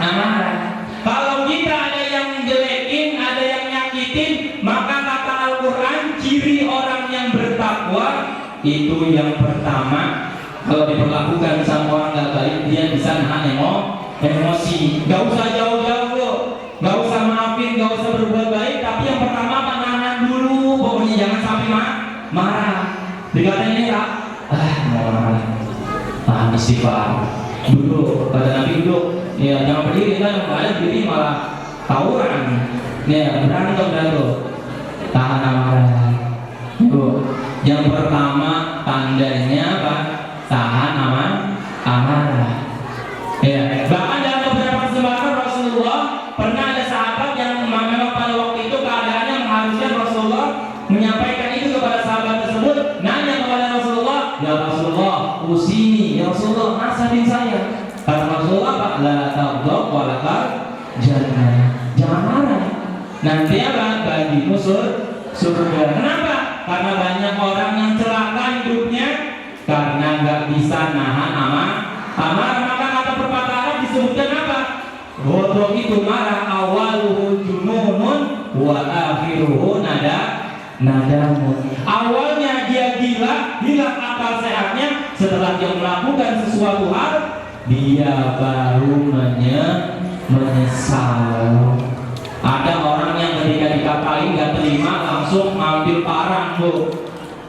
amarah. Kalau kita ada yang jelekin, ada yang nyakitin, maka kata Al-Quran, ciri orang yang bertakwa itu yang pertama, kalau diperlakukan sama orang gak baik, dia bisa nahan emosi. Gak usah jauh-jauh loh, gak usah maafin, gak usah berbuat baik, tapi yang pertama nahan dulu, pokoknya jangan sampai marah. Dikatain ini mau marah, istighfar duduk, kata Nabi duduk, ya jangan berdiri kan, kalian berdiri malah tawuran, ya berantem tuh, tahan amarah. Yang pertama tandanya apa? Tahan amarah. Ya, bahkan dalam beberapa kesempatan Rasulullah pernah ada sahabat yang memang pada waktu itu keadaannya mengharuskan Rasulullah menyampaikan itu kepada sahabat tersebut, nanya kepada Rasulullah, ya Rasulullah, usini, ya Rasulullah, nasihatin saya. Kata Rasulullah, Pak, la taghdab wa la jannah. Jangan marah. Nanti apa? Bagimu surga. Kenapa? Karena banyak orang yang celaka hidupnya karena nggak bisa nahan amarah. Maka kata pepatah Arab disebutkan apa? Bodoh itu marah, awaluhu jununun wa akhiruhu nadamun. Awalnya dia gila, hilang akal sehatnya. Setelah dia melakukan sesuatu hal, dia baru menyesal. Ada orang yang ketika dikatain gak terima langsung ngambil parang bu,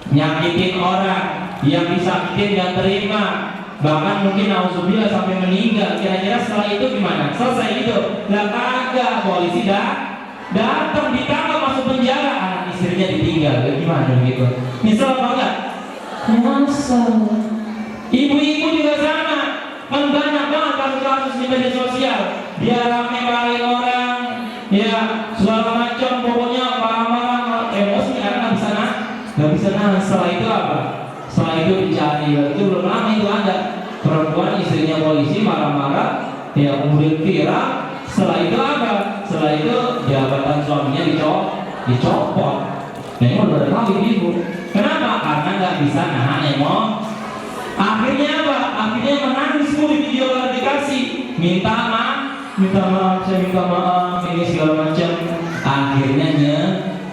nyakitin orang, yang disakitin gak terima, bahkan mungkin auzubillah sampai meninggal. Kira-kira setelah itu gimana? Selesai itu? Lah kagak, polisi datang, ditangkap, masuk penjara, anak istrinya ditinggal. Gimana begitu? Nyesel apa enggak? Nyesel. Ibu-ibu juga sama, kan banyak banget kasus-kasus di media sosial. Dia rame marahin orang, ya segala macam, pokoknya marah-marah, emosi karena nggak bisa nahan. Setelah itu apa? Setelah itu dicari, itu belum lama itu ada perempuan istrinya polisi marah-marah, ya kemudian viral. Setelah itu apa? Setelah itu jabatan suaminya dicopot. Nah ini udah tahu ibu. Kenapa? Karena nggak bisa nahan emosi. Akhirnya apa? Akhirnya menangis di video klarifikasi, minta maaf, saya minta maaf, ini segala macam. Akhirnya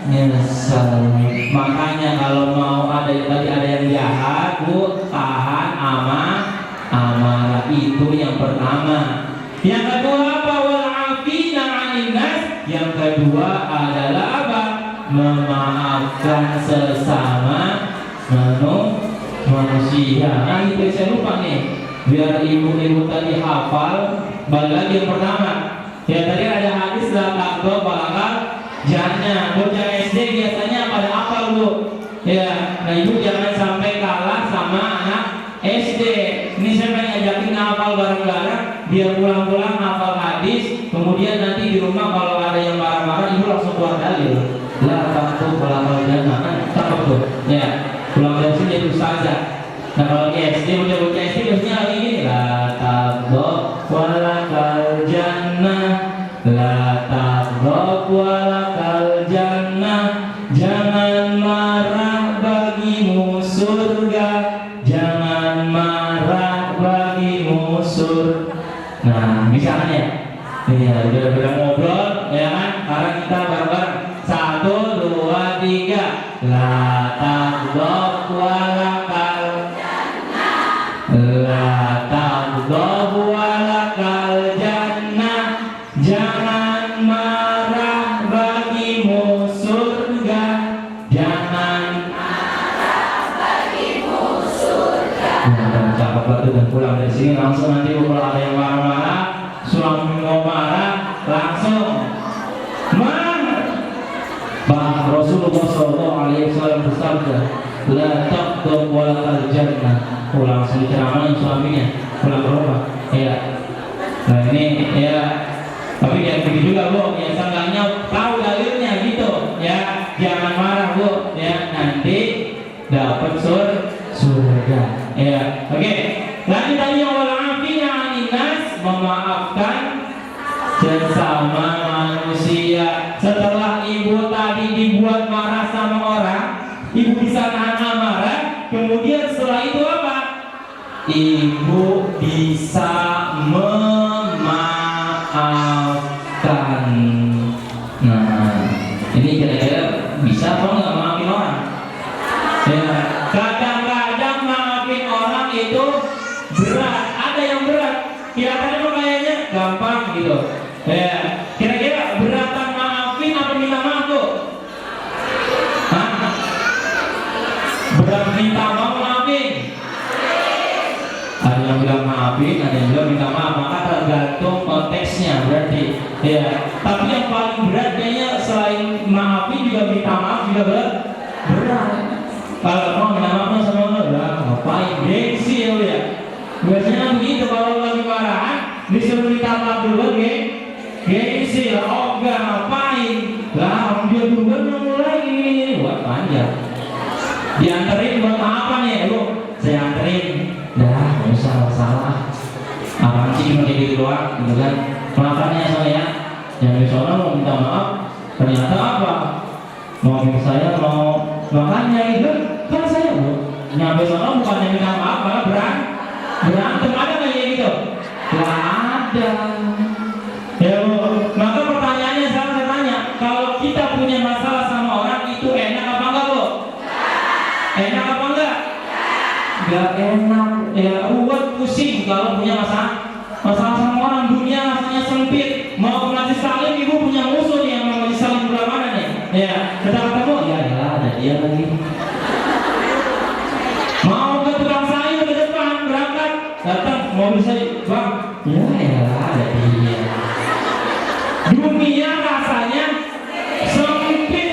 nyesel. Makanya kalau mau ada yang jahat, bu, tahan amarah itu yang pertama. Yang kedua apa? Wal afina 'anil nas. Yang kedua adalah apa? Memaafkan sesama manusia. Nah itu saya lupa nih, biar ibu-ibu tadi hafal. Balik lagi yang pertama, ya tadi ada hadis la taqdo balakal jannah. Bocah SD biasanya pada hafal bu, ya. Nah ibu jangan sampai kalah sama anak SD. Ini saya pengen ngajakin hafal bareng-bareng, biar pulang-pulang hafal hadis. Kemudian nanti di rumah kalau ada yang marah-marah, ibu langsung keluar dalil. La taqdo balakal jannah, kan takut tuh, ya. Pulang dari sini jadi ustazah. Nah kalau di SD, bocah SD biasanya lagi gini, la taqdo walakal jannah, la taqdo walakal jannah. Jangan marah bagimu surga, jangan marah bagimu surga. Nah misalkan ya, iya udah ngobrol, ya kan? Sekarang kita bareng-bareng, 1, 2, 3. La taqdo walakal jannah, la taqdo walakal jannah. Jangan marah bagimu surga, jangan marah bagimu surga. Nah, cakep banget. Dan pulang dari sini langsung nanti kalau ada yang marah-marah, suami mau marah, langsung Rasulullah SAW bersabda, la taqdo walakal jannah. Langsung diceramain suaminya pulang ke rumah, ya. Nah ini ya, tapi jangan begitu juga bu, ya seenggaknya tahu dalilnya gitu, ya. Jangan marah bu, ya, nanti dapat surga, ya. Oke, lanjut tadi yang walafina 'anil nas, memaafkan sesama manusia. Setelah ibu tadi dibuat marah sama orang, ibu bisa nahan amarah. Kemudian setelah itu apa? Ibu bisa memaafkan. gitu. Ya, kira-kira beratan maafin apa minta maaf tuh? Hah? Berat minta maaf maafin? Ada yang bilang maafin, ada yang bilang minta maaf. Maka tergantung konteksnya berarti. Ya, tapi yang paling berat kayaknya selain maafin juga minta maaf juga berat. Kalau mau minta maaf sama orang, ngapain? Gengsi ya. Biasanya begitu kalau lagi marahan disuruh minta maaf dulu, gengsi lah. Oh enggak, ngapain? Lah dia duluan yang mulai ini. Wah panjang. Dianterin buat apa nih? Lu saya anterin. Dah, nggak usah salah. Apaan sih cuma kayak gitu doang, gitu kan? Makanya saya yang di sana mau minta maaf, ternyata apa? Mau saya mau makanya itu kan saya nyampe sana bukannya minta maaf malah berantem ada nggak kayak gitu? Nggak ada. Ya Bu, maka pertanyaannya saya tanya, kalau kita punya masalah sama orang itu enak apa enggak Bu? Enak apa enggak? Enggak enak. Ya ruwet pusing kalau punya masalah sama orang. Dunia rasanya sempit. Mau ngasih salim ibu punya musuh nih yang mau ngasih salim sebelah mana nih? Ya kita ketemu ya ada dia lagi. Mau ke tukang sayur ke depan berangkat datang mobil saya bang ya ada dia. Dunia rasanya sempit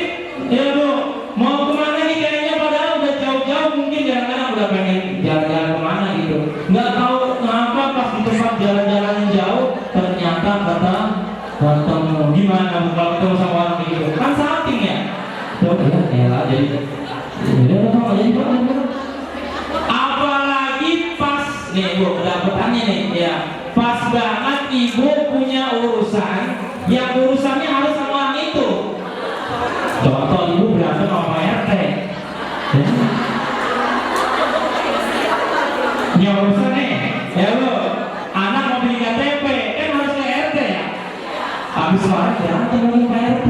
ya Bu. Mau kemana nih kayaknya padahal udah jauh-jauh mungkin kadang-kadang udah pengen jalan-jalan kemana gitu. Nggak tahu kenapa pas di tempat jalan-jalan yang jauh ternyata ketemu gimana kalau ketemu sama orang gitu kan salting ya. Tuh ya jadi apalagi pas nih Bu kedapetannya nih ya pas banget ibu punya urusan yang urusannya harus sama orang itu. Contoh ibu berantem sama RT ini urusan nih ya Bu, anak mau beli KTP kan harus ke RT ya. Habis suara berantem lagi ke RT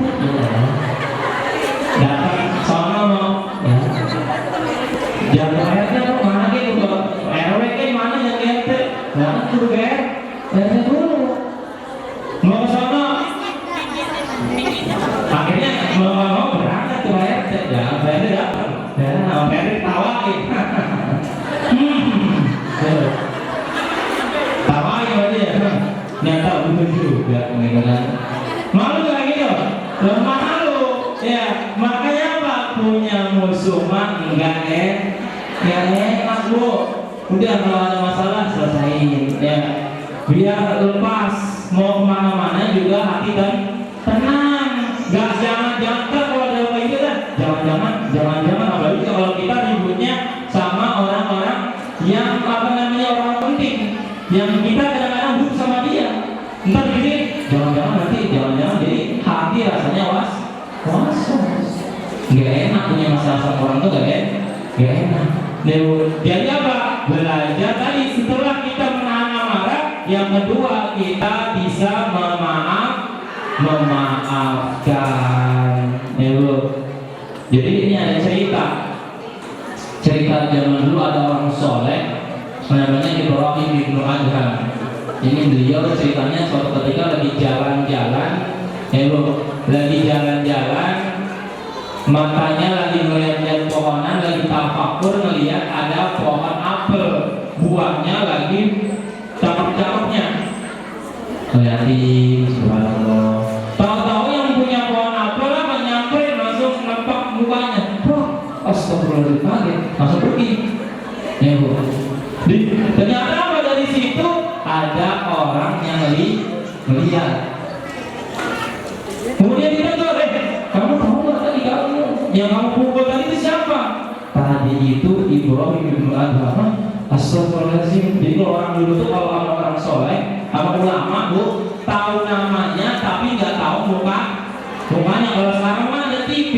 datang sono mau ya jangan RT tuh mana gitu RW kan mana yang RT mana tuh RT dulu mau ke sono akhirnya mau berangkat ke RT ya RT datang ya RT tawain tawain aja ya nyata betul juga malu gak gitu malu ya makanya apa punya musuh mah enggak enak Bu. Udah kalau ada masalah selesaiin ya biar lepas mau kemana-mana juga hati dan tenang. Gak jangan kalau ada apa itu kan jangan apalagi kalau kita ributnya sama orang-orang yang apa namanya orang penting yang kita kadang-kadang butuh sama dia. Entar gini jangan jadi hati rasanya was gak enak punya masalah sama orang tuh gak enak. Jadi apa? Belajar tadi setelah kita menahan amarah, yang kedua kita bisa memaafkan. Jadi ini ada cerita zaman dulu ada orang soleh namanya Ibrahim bin Adham. Ini beliau ceritanya suatu ketika lagi jalan-jalan matanya lagi melihat pohonan, lagi tafakur melihat ada pohon apel, buahnya lagi cakep-cakepnya. Lihatin, subhanallah. Tahu-tahu yang punya pohon apel apa nyamperin langsung nempak mukanya. Astagfirullahaladzim, langsung pergi. Ya Bu. Ternyata apa dari situ ada orang yang melihat. Kemudian dia tuh, kamu tahu nggak tadi yang kamu pukul tadi itu siapa? Tadi itu Ibrahim bin Adham. Astagfirullahaladzim. Jadi kalau orang dulu tuh kalau sama orang soleh, sama ulama Bu, tahu namanya tapi nggak tahu mukanya. Kalau sekarang mah ada TV,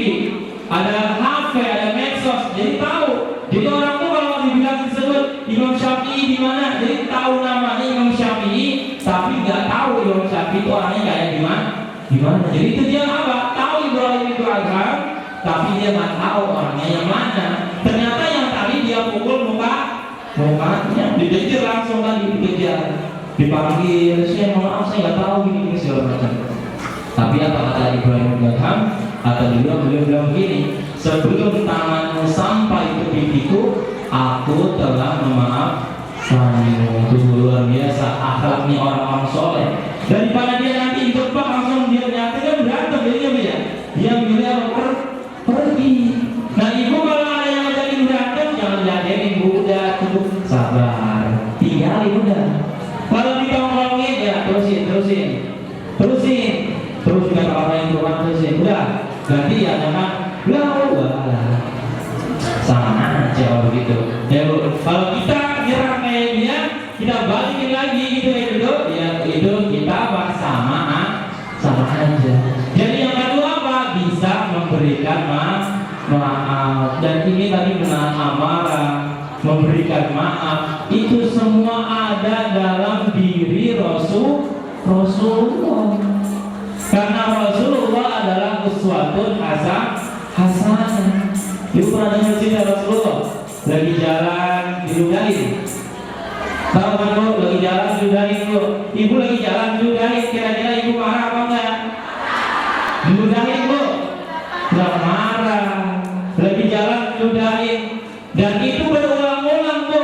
ada HP, ada medsos, jadi tahu. Jadi orang tuh kalau dibilang disebut Imam Syafi'i di mana, jadi tahu namanya Imam Syafi'i, tapi nggak tahu Imam Syafi'i itu orangnya kayak gimana. Jadi itu dia apa? Tahu Ibrahim itu Adham, tapi dia nggak tahu orangnya yang mana. Ternyata yang tadi dia pukul mukanya, dikejar langsung kan dikejar. dipanggil, saya maaf saya nggak tahu gini segala macam. Tapi apa kata Ibrahim bin Adham? Kata beliau bilang begini, sebelum tanganmu sampai ke pipiku, aku telah memaafkanmu. Itu luar biasa akhlaknya orang-orang soleh. Daripada dia nanti ikut pak langsung dia nyatakan berantem dia milih pergi. Nah ibu kalau ada yang ngajakin berantem jangan diajarin, udah cukup sabar, tinggalin udah. Kalau ditongkrongin ya terusin terus juga apa yang kurang terusin, udah ganti ya jangan sama aja orang gitu ya bu. Kalau kita nyerang kayak dia, kita balikin lagi gitu ya itu kita apa sama aja. Jadi yang kedua apa, bisa memberikan maaf. Dan ini tadi menahan amarah, memberikan maaf, itu semua ada dalam diri Rasulullah. Karena Rasulullah adalah uswatun hasanah. Ibu pernah dengar cerita Rasulullah lagi jalan diludahin? Tahu kan bu, lagi jalan diludahin bu. Ibu lagi jalan diludahin, kira-kira ibu marah apa enggak? Diludahin bu, nggak marah. Lagi jalan diludahin, dan itu berulang-ulang bu.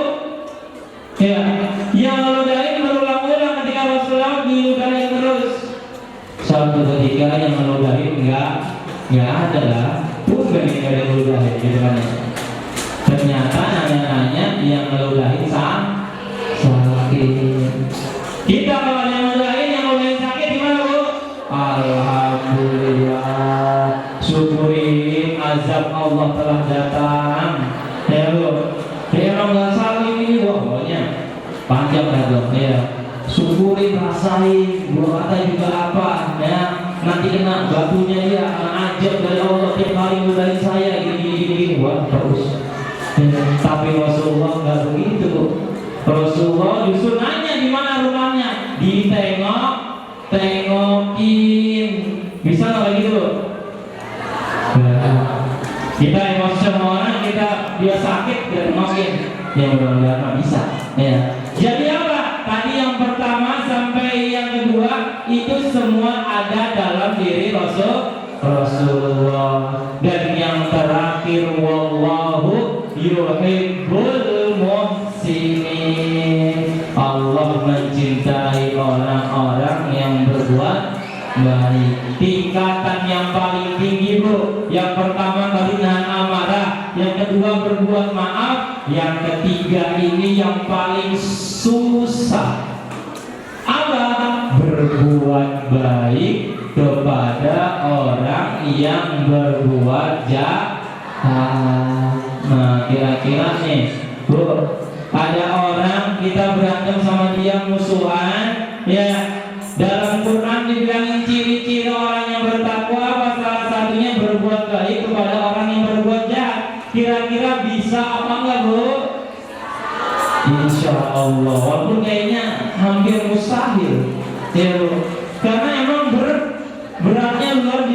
Ya, yang meludahin berulang-ulang ketika Rasulullah diludahin terus. Suatu ketika yang meludahin nggak ada lah, bukan yang ada meludahin gitu kan ya. Ternyata nanya-nanya yang meludahin sakit. Kita kalau ada yang meludahin sakit gimana bu? Alhamdulillah, syukurin azab Allah telah datang ya bu. Ya kalau nggak salah ini pokoknya panjang dah bu ya. Syukurin, rasain, gua kata juga apa ya, nanti kena batunya dia akan ajab dari Allah tiap hari mudahin saya gini wah terus ya. Tapi Rasulullah nggak begitu. Rasulullah justru nanya di mana rumahnya, tengokin. Bisa nggak gitu? Kita emosi sama orang, dia sakit dia tengokin, ya mudah-mudahan bisa ya. Jadi apa? Tadi yang pertama sampai yang kedua itu semua ada dalam diri Rasulullah. Dan yang terakhir, wallahu yuhibbul muhsinin. Allah mencintai orang-orang yang berbuat baik. Tingkatan yang paling tinggi bu, yang pertama tadi nahan amarah, yang kedua berbuat maaf, yang ketiga ini yang paling susah, apa? Berbuat baik kepada orang yang berbuat jahat. Nah kira-kira nih bu, ada orang kita berantem sama dia, musuhan ya. Dalam Quran dibilangin ciri-ciri orang yang bertakwa apa? Salah satunya berbuat baik kepada orang yang berbuat jahat. Kira-kira bisa apa enggak bu? Insya Allah, walaupun kayaknya hampir mustahil ya bu. Karena emang beratnya luar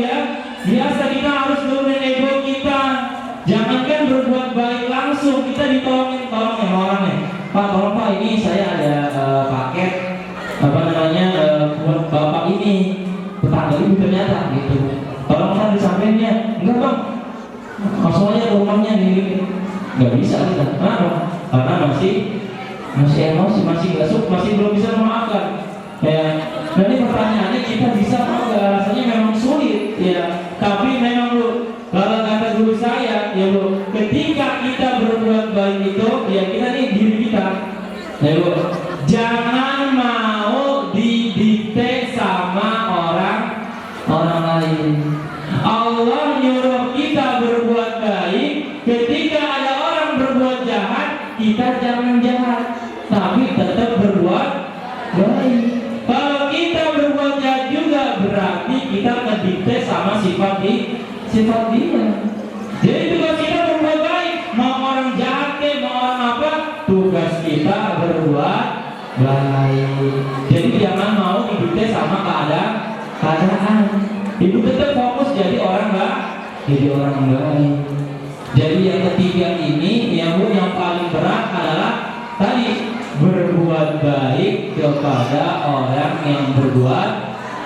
biasa. Kita harus turunin ego kita. Jangankan berbuat baik langsung, kita ditolong sama orangnya. Pak tolong pak, ini saya ada paket buat bapak ini, tetangga ibu ternyata gitu. Tolong kan disampaikannya, enggak bang, langsung aja ke rumahnya nih. Nggak bisa kita, kenapa? Karena masih emosi, masih belum bisa memaafkan. Ya, dan ini pertanyaannya kita bisa apa enggak? Rasanya memang sulit, ya. Tapi memang lu, kalau kata guru saya, ya bu, ketika kita berbuat baik itu, ya kita nih diri kita, ya bu, jangan mau didikte sama orang lain. Allah nyuruh kita berbuat baik. Ketika ada orang berbuat jahat, kita jangan jahat, tapi tetap berbuat baik. Kalau kita berbuat jahat juga berarti kita ngedikte sama sifat dia. Jadi tugas kita berbuat baik. Mau orang jahat mau orang apa, tugas kita berbuat baik. Jadi jangan mau didikte sama keadaan. Ibu tetap fokus jadi orang baik. Jadi yang ketiga ini yang paling berat adalah tadi berbuat berbuat baik kepada orang yang berbuat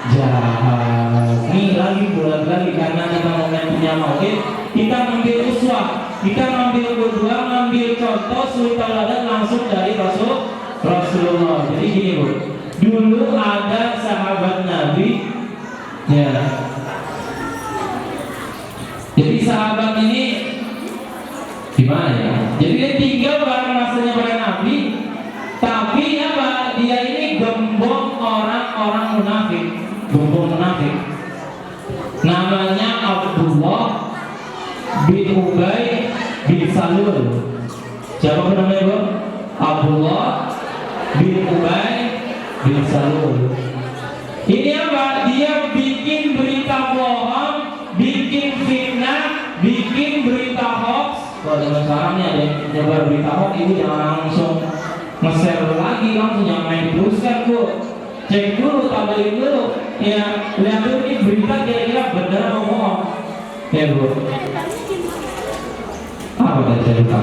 jahat. Nih lagi karena kita momennya maulid, kita ngambil uswah, kita ngambil kedua, ngambil contoh suri tauladan langsung dari Rasulullah. Jadi gini Bu, dulu ada sahabat Nabi, ya. Jadi sahabat ini gimana ya? Jadi dia tinggal bareng masanya para Nabi, tapi apa? Dia ini gembong orang-orang munafik, gembong munafik. Namanya Abdullah bin Ubay bin Salul. Siapa namanya Bu? Abdullah bin Ubay bin Salul. Ini apa? Dia bikin berita bohong, bikin fitnah, bikin berita hoax. Kalau zaman sekarang nih ada yang nyebar berita hoax, ibu jangan langsung nge-share lagi, langsung jangan main teruskan Bu. Cek dulu, tabelin dulu. Ya, lihat dulu ini berita kira-kira benar atau bohong. Ya Bu. Apa tadi saya lupa?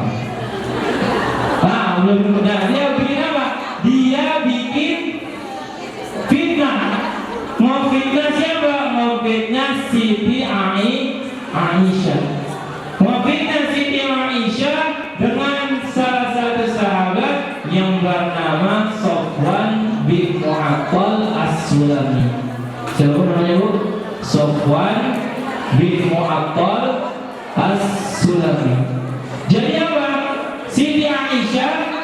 Belum benar. Dia bikin apa? Dia bikin fitnah. Mau fitnah siapa? Mau fitnah Siti Aisyah. Mau fitnah Siti Aisyah dengan salah satu sahabat yang bernama Sofwan bin Mu'attal As-Sulami. Siapa namanya Bu? Sofwan bin Mu'attal As-Sulami. Jadi apa? Siti Aisyah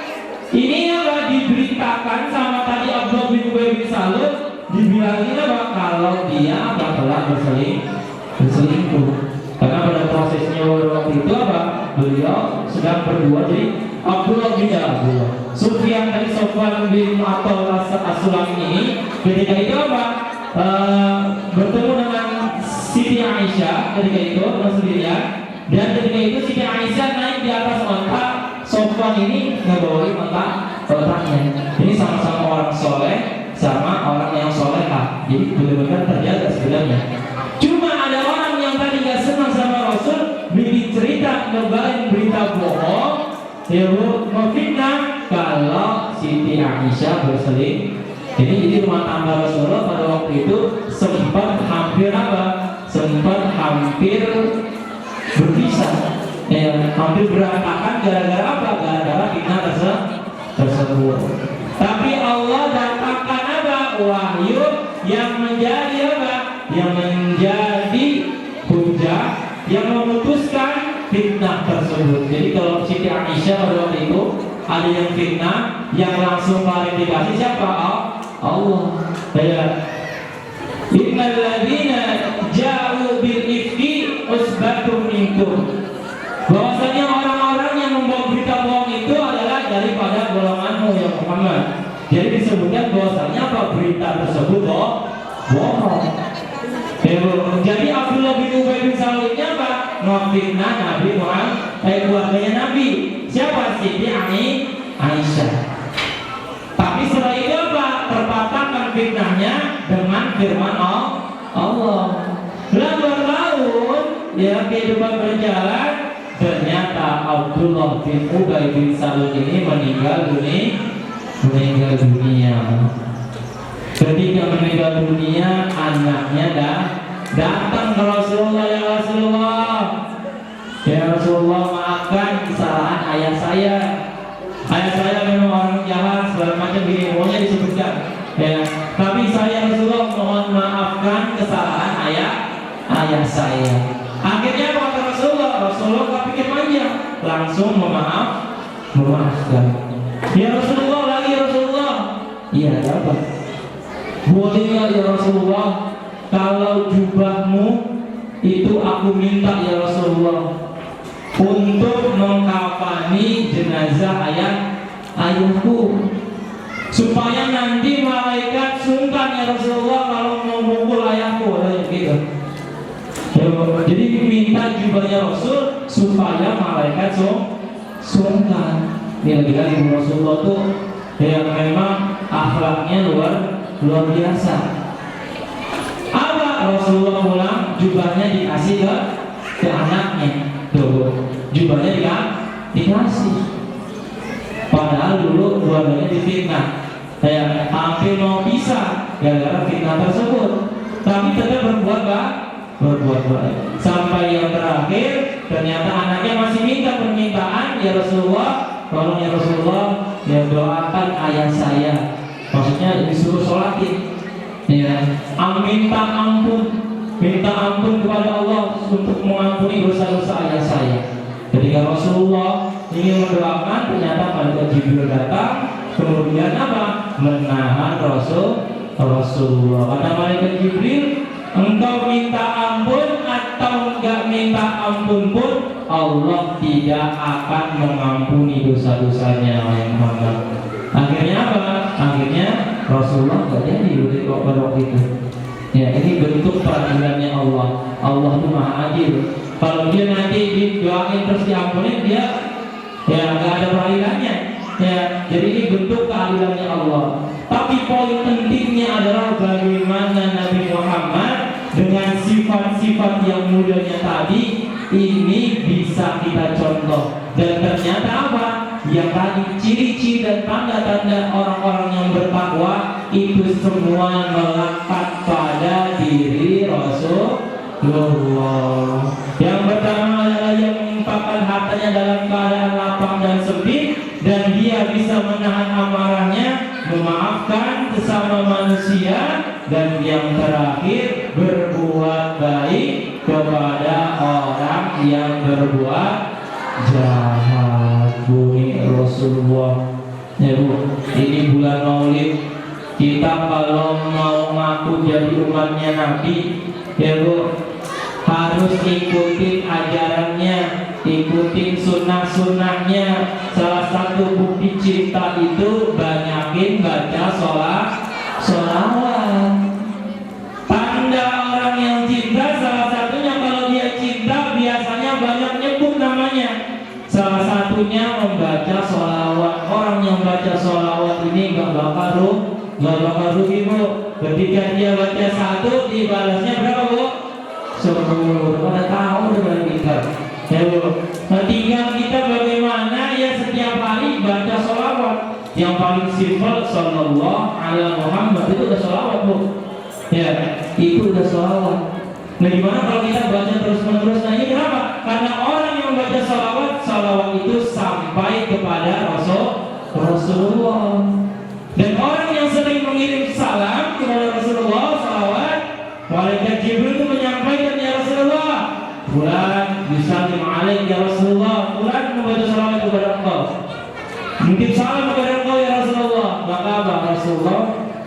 ini apa diberitakan sama tadi Abdullah bin Ubay bin Salul, dibilangin apa? Kalau dia bakalan berselingkuh. Karena pada prosesnya waktu itu apa? Beliau sedang berdua, jadi Abdullah bin Sufyan tadi Sofwan bin Mu'attal As-Sulami ini ketika itu apa? Bertemu dengan Siti Aisyah ketika itu sendirian, dan ketika itu Siti Aisyah naik di atas onta, Sofwan ini ngebawain ontaknya. Ini sama-sama orang soleh sama orang yang solehah, jadi benar-benar terjaga sebenarnya. Cuma ada orang yang tadi gak senang sama Rasul, bikin cerita, ngebawain berita bohong, ya Bu, memfitnah kalau Siti Aisyah berselingkuh. Jadi rumah tangga Rasulullah pada waktu itu sempat hampir apa? Sempat hampir berpisah, ya, hampir berantakan gara-gara apa? Gara-gara fitnah tersebut. Tapi Allah datangkan apa? Wahyu yang menjadi apa? Yang menjadi hujah, yang memutuskan fitnah tersebut. Jadi kalau Siti Aisyah pada waktu itu ada yang fitnah, yang langsung klarifikasi siapa? Allah. Ya. Innal ladzina ja'u bil ifki usbatun minkum. Bahwasanya orang-orang yang membawa berita bohong itu adalah daripada golonganmu ya Muhammad. Jadi disebutkan bahwasanya apa? Berita tersebut bohong. Jadi Abdullah bin Ubay bin Salul ini apa? Memfitnah Nabi Muhammad, keluarganya Nabi. Siapa? Siti Aisyah. Tapi setelah itu apa? Terpatahkan fitnahnya dengan firman Allah. Lambat laun, ya kehidupan berjalan, ternyata Abdullah bin Ubay bin Salul ini meninggal dunia. Ketika meninggal dunia, anaknya datang ke Rasulullah, ya Rasulullah, ya Rasulullah, maafkan kesalahan ayah saya. Ayah saya memang orang jahat, segala macam gini, semuanya disebutkan. Ya, tapi saya Rasulullah mohon maafkan kesalahan ayah saya. Akhirnya kata Rasulullah gak pikir panjang, langsung memaafkan. Ya Rasulullah, lagi Rasulullah. Iya, ada apa? Boleh nggak ya Rasulullah, kalau jubahmu itu aku minta ya Rasulullah untuk mengkafani jenazah ayahku, supaya nanti malaikat sungkan ya Rasulullah kalau mau memukul ayahku, gitu. Jadi minta jubahnya Rasul supaya malaikat sungkan. Ini lagi-lagi Rasulullah tuh yang memang akhlaknya luar biasa. Apa? Rasulullah pulang, jubahnya dikasih ke anaknya. Tuh, jubahnya dikasih. Padahal dulu keluarganya difitnah. Saya hampir mau bisa gara-gara fitnah tersebut, tapi tetap berbuat baik. Sampai yang terakhir ternyata anaknya masih minta permintaan, ya Rasulullah, tolong ya Rasulullah, ya doakan ayah saya. Maksudnya disuruh sholatin, ya, minta ampun kepada Allah untuk mengampuni dosa-dosa ayah saya. Ketika Rasulullah ingin mendoakan, ternyata malaikat Jibril datang, kemudian apa? Menahan Rasulullah. Kata malaikat Jibril, engkau minta ampun atau enggak minta ampun pun, Allah tidak akan mengampuni dosa-dosanya Muhammad. Akhirnya apa? Akhirnya Rasulullah enggak jadi pada waktu itu. Ya, ini bentuk peradilannya Allah. Allah itu maha adil. Kalau dia nanti didoain terus diampuni, dia ya nggak ada peradilannya. Ya, jadi ini bentuk keadilannya Allah. Tapi poin pentingnya adalah bagaimana Nabi Muhammad dengan sifat-sifat yang mudanya tadi ini bisa kita contoh. Dan ternyata apa? Yang tadi ciri-ciri dan tanda-tanda orang-orang yang bertakwa itu semua melekat pada diri Rasulullah. Yang pertama adalah yang mengimpakkan hartanya dalam keadaan lapang dan sempit, dan dia bisa menahan amarahnya, memaafkan sesama manusia, dan yang terakhir berbuat baik kepada orang yang berbuat jahat. Bunyi Rasulullah, ya Bu, ini bulan Maulid, kita kalau mau ngaku jadi umatnya Nabi, ya Bu, harus ikutin ajarannya, ikutin sunnah-sunnahnya. Salah satu bukti cinta itu banyakin baca sholawat. Tanda orang yang cinta salah satunya kalau dia cinta biasanya banyak nyebut namanya. Salah satunya membaca sholawat. Orang yang baca sholawat ini gak bakal rugi Bu. Ketika dia baca satu, dibalasnya berapa Bu? 10. Pada tahu dengan kita, ya Bu. Nah, tinggal kita bagaimana ya setiap hari baca sholawat. Yang paling simpel sallallahu alaihi Muhammad itu udah sholawat Bu. Ya, itu udah sholawat. Nah, gimana kalau kita baca terus-menerus? Nah, ini kenapa? Karena orang yang membaca sholawat itu sampai kepada Rasulullah. Dan orang yang sering mengirim salam kepada Rasulullah, salawat, malaikat Jibril itu menyampaikan, ya Rasulullah, fulan yusallim alaik ya Rasulullah, fulan membaca salawat kepada engkau, mungkin salam kepada engkau ya Rasulullah. Maka apa? Rasulullah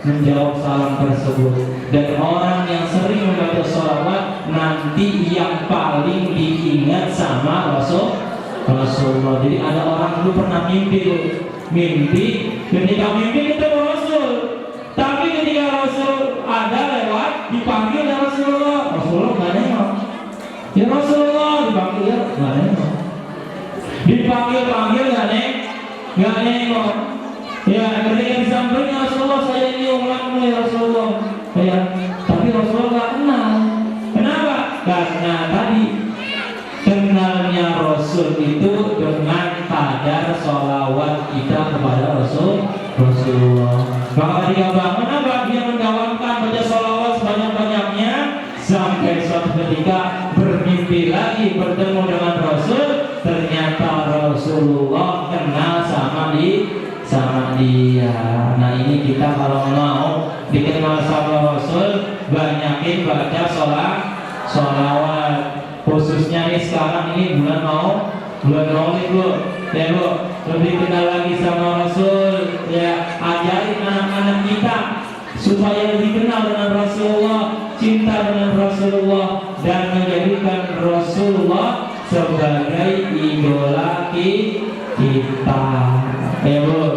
menjawab salam tersebut. Dan orang yang sering membaca salawat nanti yang paling diingat sama Rasulullah. Jadi ada orang dulu pernah mimpi ketika mimpi ketemu Rasul, tapi ketika Rasul ada lewat dipanggil ya Rasulullah nggak nengok. Ya Rasulullah dipanggil ya nggak nengok. Dipanggil nggak nengok. Ya ketika disampaikan ya Rasulullah, saya ini umatmu ya Rasulullah. Ya, tapi Rasulullah nggak kenal. Kenapa? Karena tadi kenalnya Rasul itu dengan kadar sholawat kita kepada Rasulullah. Maka ketika bangun apa? Dia mendawamkan baca sholawat sebanyak-banyaknya sampai suatu ketika bermimpi lagi bertemu dengan Rasul. Ternyata Rasulullah kenal sama dia. Nah, ini kita kalau mau dikenal sama Rasul, banyakin baca sholawat. Khususnya nih sekarang ini bulan Maulid Bu, ya Bu, lebih kenal lagi sama Rasul. Ya, ajarin anak-anak kita supaya lebih kenal dengan Rasulullah, cinta dengan Rasulullah, dan menjadikan Rasulullah sebagai idola kita. Ya Bu,